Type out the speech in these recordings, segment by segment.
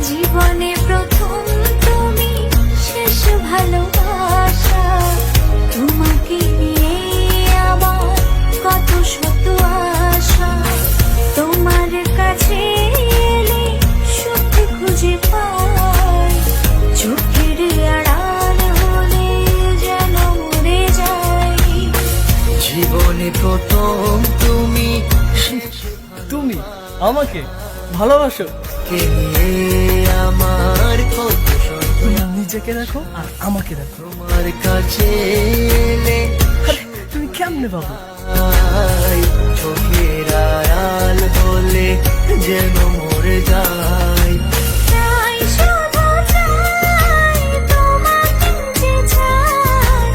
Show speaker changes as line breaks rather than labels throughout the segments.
জীবনে প্রথম তুমি, শেষ ভালোবাসা। তোমাকে নিয়ে আমার কত শত আশা। তোমার কাছে এলে সত্যি খুঁজে পাই, চোখের আড়াল হলে যেন মরে যাই।
জীবনে প্রথম তুমি
তুমি আমাকে ভালোবাসো?
কে নিয়ে আমার কত শত।
নিজেকে রাখো আর আমাকে রাখো।
তোমার কাছে এলে
তুমি কেমনে পাবো?
চোখের আড়াল হলে যেন মরে যায়।
তাই শুধু চাই তোমাকে যে চাই,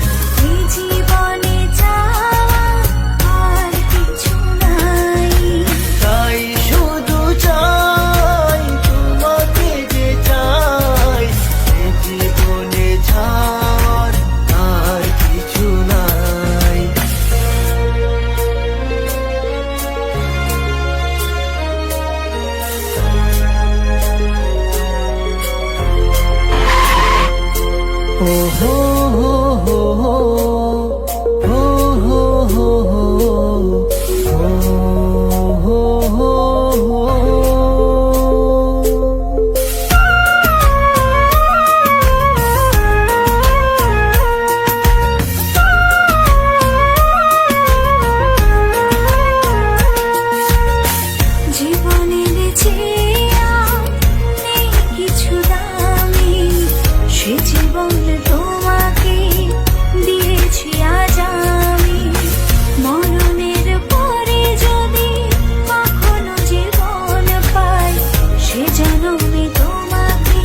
এই জীবনে চাওয়া আর কিছু নাই।
তাই শুধু চাই তোমাকে যে চাই, এ জীবনে ছাড় আর কিছু নাই। ও হো হো হো হো হো হো হো হো হো হো।
জীবনে বেঁচে আর নেই কিছু দামি, সে জীবন তোমাকে দিয়েছি আজ আমি। মরণের পরে যদি কখনো জীবন পাই, সে জন্মে তোমাকে।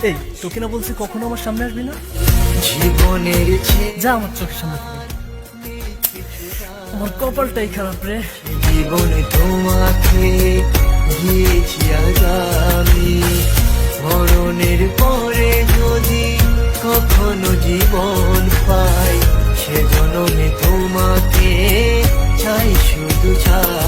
এই তোকে না বলছি কখনো আমার সামনে আসবি না?
জীবনের
যা আমার চোখের সামনে থেকে। আমার কপালটাই খারাপ রে।
জীবনে তোমাকে দিয়েছি আজ আমি। মরণের পরে যদি কখনো জীবন পাই, সে জন্মে তোমাকে চাই শুধু চাই।